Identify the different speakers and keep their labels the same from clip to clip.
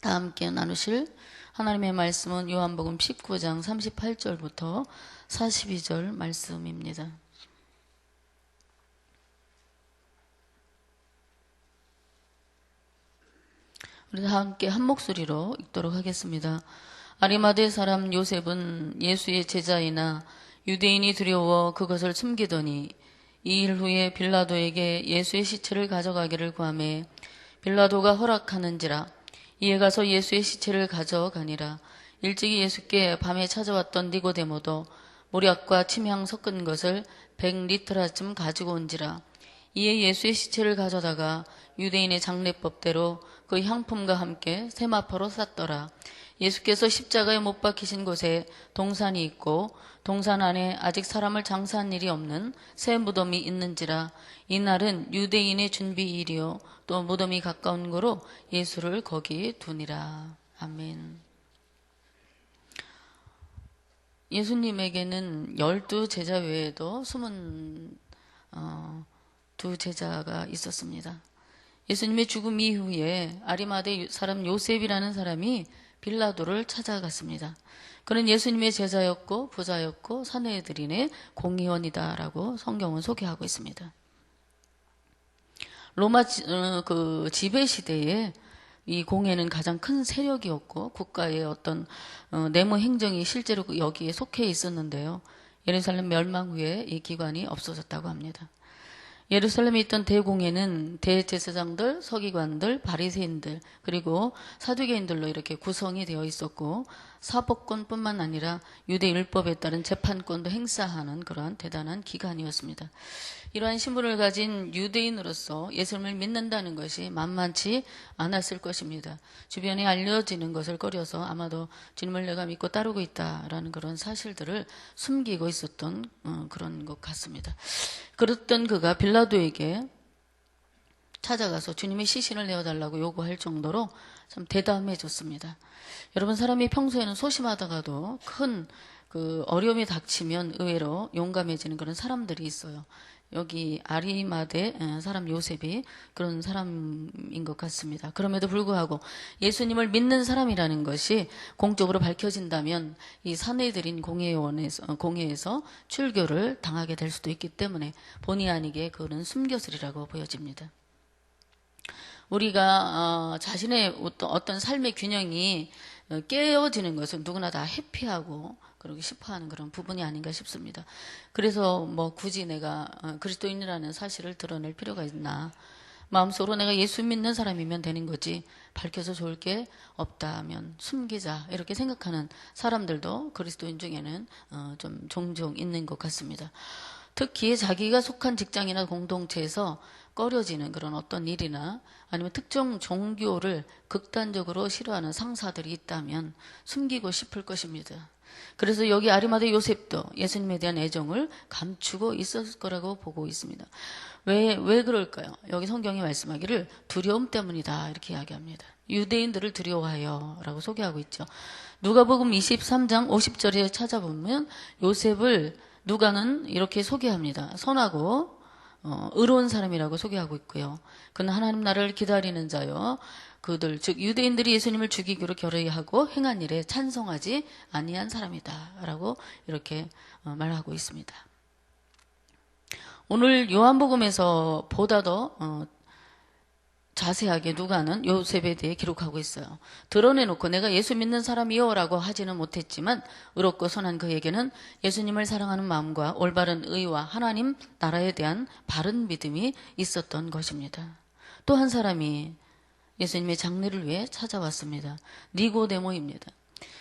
Speaker 1: 다 함께 나누실 하나님의 말씀은 요한복음 19장 38절부터 42절 말씀입니다. 우리 다 함께 한 목소리로 읽도록 하겠습니다. 아리마대 사람 요셉은 예수의 제자이나 유대인이 두려워 그것을 숨기더니 2일 후에 빌라도에게 예수의 시체를 가져가기를 구하매 빌라도가 허락하는지라. 이에 가서 예수의 시체를 가져가니라. 일찍이 예수께 밤에 찾아왔던 니고데모도 모략과 침향 섞은 것을 100리터라쯤 가지고 온지라. 이에 예수의 시체를 가져다가 유대인의 장례법대로 그 향품과 함께 세마포로 쌌더라. 예수께서 십자가에 못 박히신 곳에 동산이 있고 동산 안에 아직 사람을 장사한 일이 없는 새 무덤이 있는지라. 이날은 유대인의 준비일이요 또 무덤이 가까운 거로 예수를 거기 두니라. 아멘. 예수님에게는 12제자 외에도 숨은 두 제자가 있었습니다. 예수님의 죽음 이후에 아리마대 사람 요셉이라는 사람이 빌라도를 찾아갔습니다. 그는 예수님의 제자였고 부자였고 사내들인의 공의원이다라고 성경은 소개하고 있습니다. 로마 지배 시대에 이 공회는 가장 큰 세력이었고 국가의 어떤 내무 행정이 실제로 여기에 속해 있었는데요. 예루살렘 멸망 후에 이 기관이 없어졌다고 합니다. 예루살렘에 있던 대공회는 대제사장들, 서기관들, 바리새인들 그리고 사두개인들로 이렇게 구성이 되어 있었고 사법권뿐만 아니라 유대 율법에 따른 재판권도 행사하는 그러한 대단한 기관이었습니다. 이러한 신분을 가진 유대인으로서 예수님을 믿는다는 것이 만만치 않았을 것입니다. 주변에 알려지는 것을 꺼려서 아마도 주님을 내가 믿고 따르고 있다라는 그런 사실들을 숨기고 있었던 그런 것 같습니다. 그랬던 그가 빌라도에게 찾아가서 주님의 시신을 내어달라고 요구할 정도로 참 대담해졌습니다. 여러분, 사람이 평소에는 소심하다가도 큰 어려움이 닥치면 의외로 용감해지는 그런 사람들이 있어요. 여기 아리마대 사람 요셉이 그런 사람인 것 같습니다. 그럼에도 불구하고 예수님을 믿는 사람이라는 것이 공적으로 밝혀진다면 이 사내들인 공회에서 출교를 당하게 될 수도 있기 때문에 본의 아니게 그는 숨겼으리라고 보여집니다. 우리가 자신의 어떤 삶의 균형이 깨어지는 것은 누구나 다 회피하고 그러기 싶어하는 그런 부분이 아닌가 싶습니다. 그래서 굳이 내가 그리스도인이라는 사실을 드러낼 필요가 있나. 마음속으로 내가 예수 믿는 사람이면 되는 거지 밝혀서 좋을 게 없다면 숨기자 이렇게 생각하는 사람들도 그리스도인 중에는 좀 종종 있는 것 같습니다. 특히 자기가 속한 직장이나 공동체에서 꺼려지는 그런 어떤 일이나 아니면 특정 종교를 극단적으로 싫어하는 상사들이 있다면 숨기고 싶을 것입니다. 그래서 여기 아리마대 요셉도 예수님에 대한 애정을 감추고 있었을 거라고 보고 있습니다. 왜 그럴까요? 여기 성경이 말씀하기를 두려움 때문이다 이렇게 이야기합니다. 유대인들을 두려워하여 라고 소개하고 있죠. 누가복음 23장 50절에 찾아보면 요셉을 누가는 이렇게 소개합니다. 선하고 의로운 사람이라고 소개하고 있고요. 그는 하나님 나라를 기다리는 자요. 그들 즉 유대인들이 예수님을 죽이기로 결의하고 행한 일에 찬성하지 아니한 사람이다 라고 이렇게 말하고 있습니다. 오늘 요한복음에서 보다 더 자세하게 누가는 요셉에 대해 기록하고 있어요. 드러내놓고 내가 예수 믿는 사람이요 라고 하지는 못했지만 의롭고 선한 그에게는 예수님을 사랑하는 마음과 올바른 의와 하나님 나라에 대한 바른 믿음이 있었던 것입니다. 또 한 사람이 예수님의 장례를 위해 찾아왔습니다. 니고데모입니다.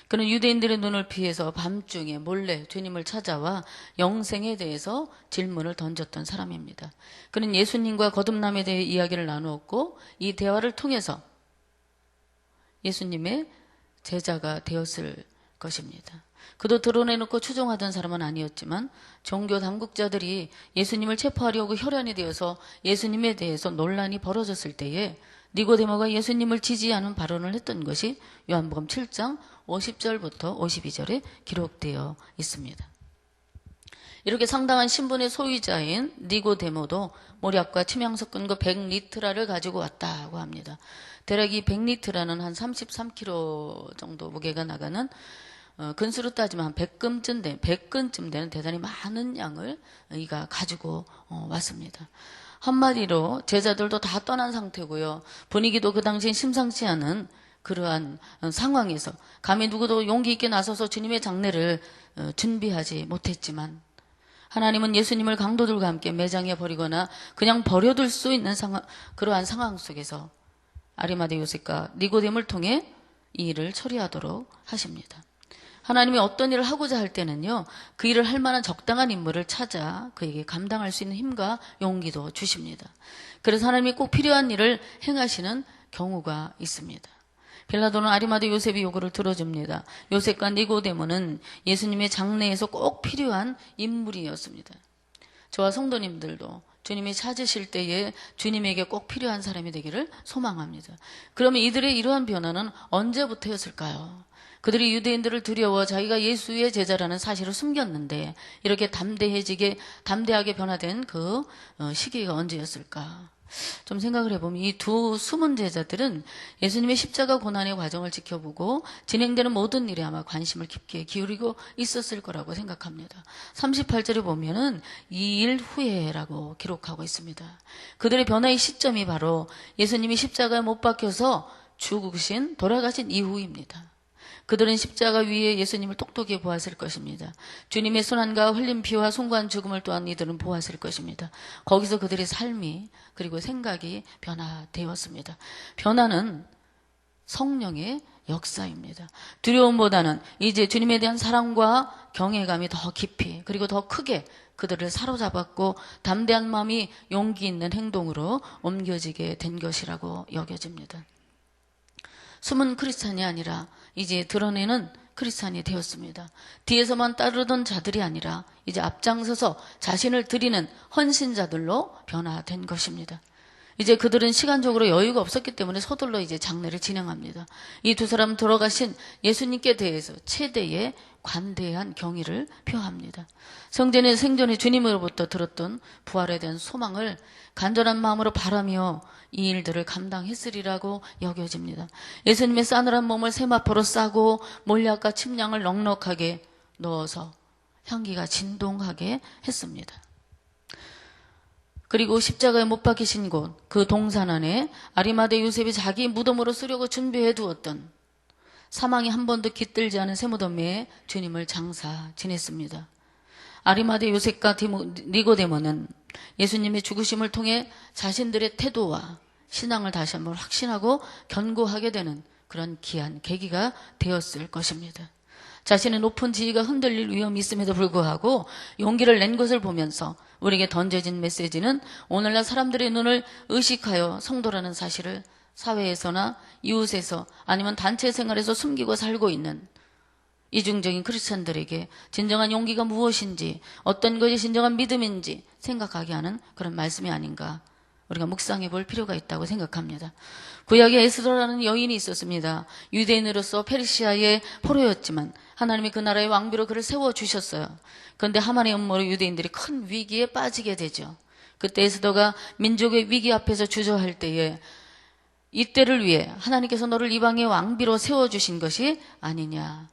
Speaker 1: 그는 유대인들의 눈을 피해서 밤중에 몰래 주님을 찾아와 영생에 대해서 질문을 던졌던 사람입니다. 그는 예수님과 거듭남에 대해 이야기를 나누었고 이 대화를 통해서 예수님의 제자가 되었을 것입니다. 그도 드러내놓고 추종하던 사람은 아니었지만 종교 당국자들이 예수님을 체포하려고 혈안이 되어서 예수님에 대해서 논란이 벌어졌을 때에 니고데모가 예수님을 지지하는 발언을 했던 것이 요한복음 7장 50절부터 52절에 기록되어 있습니다. 이렇게 상당한 신분의 소유자인 니고데모도 모략과 침향 섞은 그 100리트라를 가지고 왔다고 합니다. 대략 이 100리트라는 한 33kg 정도 무게가 나가는 근수로 따지면 한 100근쯤 되는 대단히 많은 양을 이가 가지고 왔습니다. 한마디로 제자들도 다 떠난 상태고요. 분위기도 그 당시 심상치 않은 그러한 상황에서 감히 누구도 용기 있게 나서서 주님의 장례를 준비하지 못했지만 하나님은 예수님을 강도들과 함께 매장해 버리거나 그냥 버려둘 수 있는 그러한 상황 속에서 아리마대 요셉과 니고데모를 통해 이 일을 처리하도록 하십니다. 하나님이 어떤 일을 하고자 할 때는요, 그 일을 할 만한 적당한 인물을 찾아 그에게 감당할 수 있는 힘과 용기도 주십니다. 그래서 하나님이 꼭 필요한 일을 행하시는 경우가 있습니다. 빌라도는 아리마대 요셉의 요구를 들어줍니다. 요셉과 니고데모는 예수님의 장례에서 꼭 필요한 인물이었습니다. 저와 성도님들도 주님이 찾으실 때에 주님에게 꼭 필요한 사람이 되기를 소망합니다. 그러면 이들의 이러한 변화는 언제부터였을까요? 그들이 유대인들을 두려워 자기가 예수의 제자라는 사실을 숨겼는데 이렇게 담대하게 변화된 그 시기가 언제였을까? 좀 생각을 해보면 이 두 숨은 제자들은 예수님의 십자가 고난의 과정을 지켜보고 진행되는 모든 일에 아마 관심을 깊게 기울이고 있었을 거라고 생각합니다. 38절에 보면은 이 일 후에라고 기록하고 있습니다. 그들의 변화의 시점이 바로 예수님이 십자가에 못 박혀서 돌아가신 이후입니다. 그들은 십자가 위에 예수님을 똑똑히 보았을 것입니다. 주님의 순환과 흘린 피와 숭고한 죽음을 또한 이들은 보았을 것입니다. 거기서 그들의 삶이 그리고 생각이 변화되었습니다. 변화는 성령의 역사입니다. 두려움보다는 이제 주님에 대한 사랑과 경외감이 더 깊이 그리고 더 크게 그들을 사로잡았고 담대한 마음이 용기 있는 행동으로 옮겨지게 된 것이라고 여겨집니다. 숨은 크리스찬이 아니라 이제 드러내는 크리스찬이 되었습니다. 뒤에서만 따르던 자들이 아니라 이제 앞장서서 자신을 드리는 헌신자들로 변화된 것입니다. 이제 그들은 시간적으로 여유가 없었기 때문에 서둘러 이제 장례를 진행합니다. 이 두 사람 돌아가신 예수님께 대해서 최대의 관대한 경의를 표합니다. 생전에 주님으로부터 들었던 부활에 대한 소망을 간절한 마음으로 바라며 이 일들을 감당했으리라고 여겨집니다. 예수님의 싸늘한 몸을 세마포로 싸고 몰약과 침량을 넉넉하게 넣어서 향기가 진동하게 했습니다. 그리고 십자가에 못 박히신 곳, 그 동산 안에 아리마대 요셉이 자기 무덤으로 쓰려고 준비해 두었던 사망이 한 번도 깃들지 않은 새무덤에 주님을 장사 지냈습니다. 아리마대 요셉과 니고데모는 예수님의 죽으심을 통해 자신들의 태도와 신앙을 다시 한번 확신하고 견고하게 되는 그런 귀한 계기가 되었을 것입니다. 자신의 높은 지위가 흔들릴 위험이 있음에도 불구하고 용기를 낸 것을 보면서 우리에게 던져진 메시지는 오늘날 사람들의 눈을 의식하여 성도라는 사실을 사회에서나 이웃에서 아니면 단체 생활에서 숨기고 살고 있는 이중적인 크리스천들에게 진정한 용기가 무엇인지, 어떤 것이 진정한 믿음인지 생각하게 하는 그런 말씀이 아닌가 우리가 묵상해 볼 필요가 있다고 생각합니다. 구약에 에스더라는 여인이 있었습니다. 유대인으로서 페르시아의 포로였지만 하나님이 그 나라의 왕비로 그를 세워주셨어요. 그런데 하만의 음모로 유대인들이 큰 위기에 빠지게 되죠. 그때 에스더가 민족의 위기 앞에서 주저할 때에 이때를 위해 하나님께서 너를 이방의 왕비로 세워주신 것이 아니냐,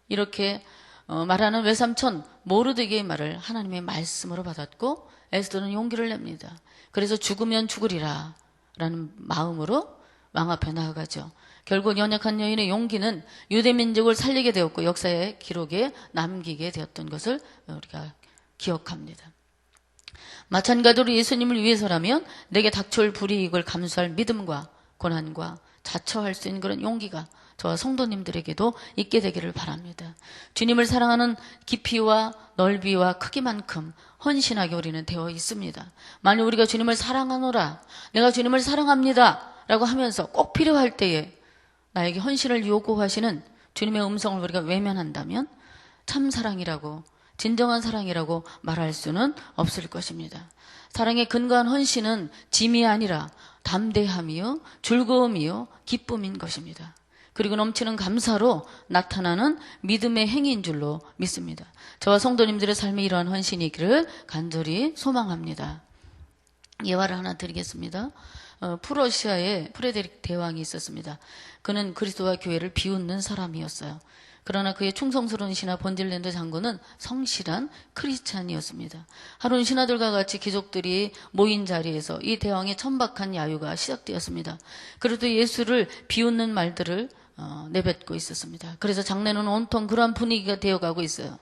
Speaker 1: 이렇게 말하는 외삼촌 모르드게의 말을 하나님의 말씀으로 받았고 에스더는 용기를 냅니다. 그래서 죽으면 죽으리라 라는 마음으로 왕 앞에 나아가죠. 결국 연약한 여인의 용기는 유대민족을 살리게 되었고 역사의 기록에 남기게 되었던 것을 우리가 기억합니다. 마찬가지로 예수님을 위해서라면 내게 닥쳐올 불이익을 감수할 믿음과 고난과 자처할 수 있는 그런 용기가 저와 성도님들에게도 있게 되기를 바랍니다. 주님을 사랑하는 깊이와 넓이와 크기만큼 헌신하게 우리는 되어 있습니다. 만약 우리가 주님을 사랑하노라, 내가 주님을 사랑합니다 라고 하면서 꼭 필요할 때에 나에게 헌신을 요구하시는 주님의 음성을 우리가 외면한다면 참 사랑이라고, 진정한 사랑이라고 말할 수는 없을 것입니다. 사랑의 근거한 헌신은 짐이 아니라 담대함이요, 즐거움이요, 기쁨인 것입니다. 그리고 넘치는 감사로 나타나는 믿음의 행위인 줄로 믿습니다. 저와 성도님들의 삶에 이러한 헌신이 있기를 간절히 소망합니다. 예화를 하나 드리겠습니다. 프러시아에 프레데릭 대왕이 있었습니다. 그는 그리스도와 교회를 비웃는 사람이었어요. 그러나 그의 충성스러운 신하 본질랜드 장군은 성실한 크리스찬이었습니다. 하루는 신하들과 같이 귀족들이 모인 자리에서 이 대왕의 천박한 야유가 시작되었습니다. 그래도 예수를 비웃는 말들을 내뱉고 있었습니다. 그래서 장례는 온통 그러한 분위기가 되어가고 있어요.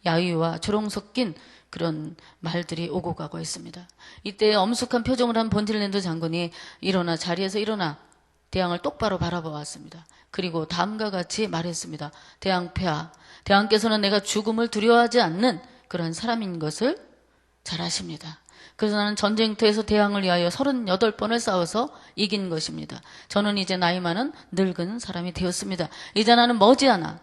Speaker 1: 야유와 조롱 섞인 그런 말들이 오고 가고 있습니다. 이때 엄숙한 표정을 한 본질랜드 장군이 자리에서 일어나 대왕을 똑바로 바라보았습니다. 그리고 다음과 같이 말했습니다. 대왕폐하, 대왕께서는 내가 죽음을 두려워하지 않는 그러한 사람인 것을 잘 아십니다. 그래서 나는 전쟁터에서 대왕을 위하여 38번을 싸워서 이긴 것입니다. 저는 이제 나이 많은 늙은 사람이 되었습니다. 이제 나는 머지않아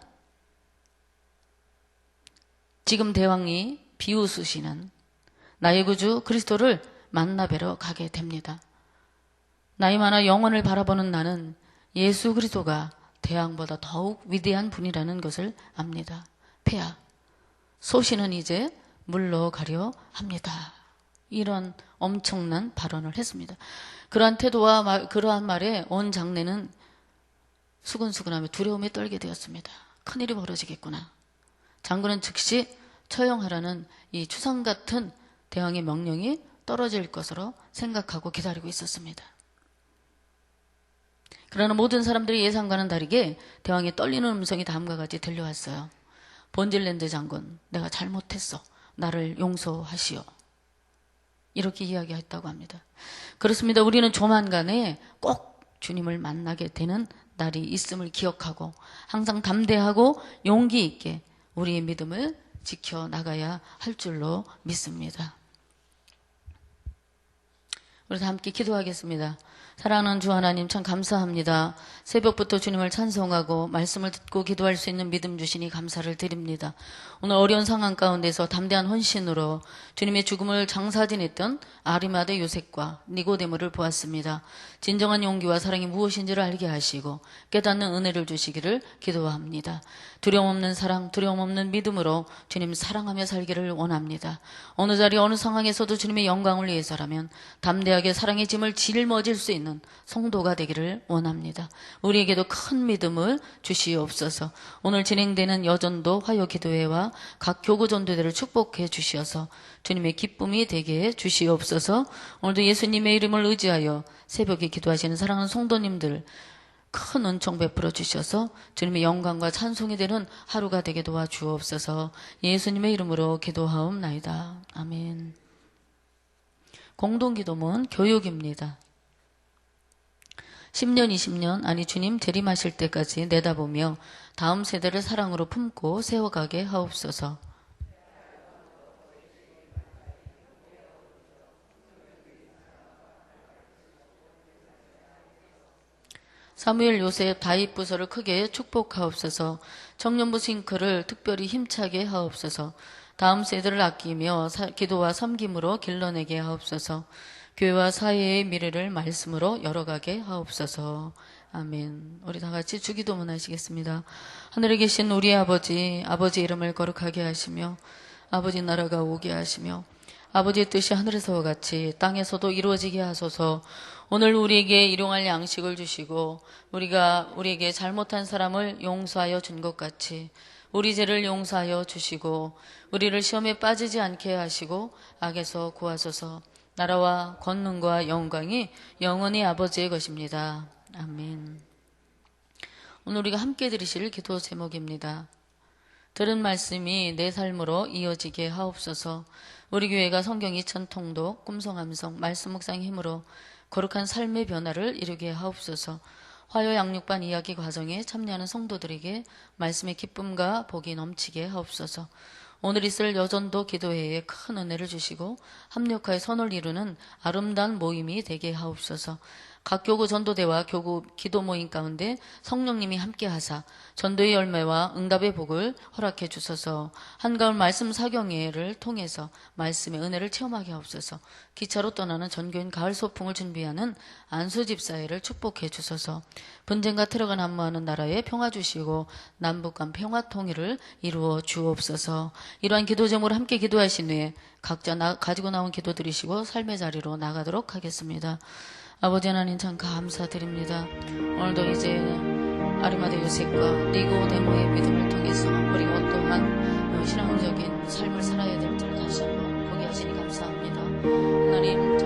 Speaker 1: 지금 대왕이 비웃으시는 나의 구주 그리스도를 만나 뵈러 가게 됩니다. 나이 많아 영원을 바라보는 나는 예수 그리스도가 대왕보다 더욱 위대한 분이라는 것을 압니다. 폐하, 소신은 이제 물러가려 합니다. 이런 엄청난 발언을 했습니다. 그러한 태도와 그러한 말에 온 장례는 수근수근하며 두려움에 떨게 되었습니다. 큰일이 벌어지겠구나. 장군은 즉시 처형하라는 이 추상 같은 대왕의 명령이 떨어질 것으로 생각하고 기다리고 있었습니다. 그러나 모든 사람들이 예상과는 다르게 대왕의 떨리는 음성이 다음과 같이 들려왔어요. 본질랜드 장군, 내가 잘못했어. 나를 용서하시오. 이렇게 이야기했다고 합니다. 그렇습니다. 우리는 조만간에 꼭 주님을 만나게 되는 날이 있음을 기억하고 항상 담대하고 용기 있게 우리의 믿음을 지켜나가야 할 줄로 믿습니다. 우리 다 함께 기도하겠습니다. 사랑하는 주 하나님 참 감사합니다. 새벽부터 주님을 찬송하고 말씀을 듣고 기도할 수 있는 믿음 주시니 감사를 드립니다. 오늘 어려운 상황 가운데서 담대한 헌신으로 주님의 죽음을 장사지냈던 아리마대 요셉과 니고데모를 보았습니다. 진정한 용기와 사랑이 무엇인지를 알게 하시고 깨닫는 은혜를 주시기를 기도합니다. 두려움 없는 사랑, 두려움 없는 믿음으로 주님 사랑하며 살기를 원합니다. 어느 자리 어느 상황에서도 주님의 영광을 위해서라면 담대하게 사랑의 짐을 짊어질 수 있는 성도가 되기를 원합니다. 우리에게도 큰 믿음을 주시옵소서. 오늘 진행되는 여전도 화요기도회와 각 교구전도회를 축복해 주시어서 주님의 기쁨이 되게 해 주시옵소서. 오늘도 예수님의 이름을 의지하여 새벽에 기도하시는 사랑하는 성도님들 큰 은총 베풀어 주셔서 주님의 영광과 찬송이 되는 하루가 되게 도와주옵소서. 예수님의 이름으로 기도하옵나이다. 아멘. 공동기도문 교육입니다. 10년, 20년, 아니 주님 재림하실 때까지 내다보며 다음 세대를 사랑으로 품고 세워가게 하옵소서. 사무엘, 요셉, 다윗 부서를 크게 축복하옵소서. 청년부 싱크를 특별히 힘차게 하옵소서. 다음 세대를 아끼며 기도와 섬김으로 길러내게 하옵소서. 교회와 사회의 미래를 말씀으로 열어가게 하옵소서. 아멘. 우리 다 같이 주기도문 하시겠습니다. 하늘에 계신 우리 아버지, 아버지 이름을 거룩하게 하시며 아버지 나라가 오게 하시며 아버지의 뜻이 하늘에서와 같이 땅에서도 이루어지게 하소서. 오늘 우리에게 일용할 양식을 주시고 우리가 우리에게 잘못한 사람을 용서하여 준 것 같이 우리 죄를 용서하여 주시고 우리를 시험에 빠지지 않게 하시고 악에서 구하소서. 나라와 권능과 영광이 영원히 아버지의 것입니다. 아멘. 오늘 우리가 함께 들으실 기도 제목입니다. 들은 말씀이 내 삶으로 이어지게 하옵소서. 우리 교회가 성경 2000 통독, 꿈송암송, 말씀 묵상 힘으로 거룩한 삶의 변화를 이루게 하옵소서. 화요 양육반 이야기 과정에 참여하는 성도들에게 말씀의 기쁨과 복이 넘치게 하옵소서. 오늘 있을 여전도 기도회에 큰 은혜를 주시고 합력하여 선을 이루는 아름다운 모임이 되게 하옵소서. 각 교구 전도대와 교구 기도 모임 가운데 성령님이 함께하사 전도의 열매와 응답의 복을 허락해 주소서. 한가을 말씀 사경회를 통해서 말씀의 은혜를 체험하게 하옵소서. 기차로 떠나는 전교인 가을 소풍을 준비하는 안수집사회를 축복해 주소서. 분쟁과 테러가 난무하는 나라에 평화 주시고 남북 간 평화 통일을 이루어 주옵소서. 이러한 기도 제목으로 함께 기도하신 후에 각자 가지고 나온 기도 드리시고 삶의 자리로 나가도록 하겠습니다. 아버지 하나님 참 감사드립니다. 오늘도 이제 아리마대 요셉과 니고데모의 믿음을 통해서 우리가 어떠한 신앙적인 삶을 살아야 될지를 다시 한번 보게 하시니 감사합니다. 하나님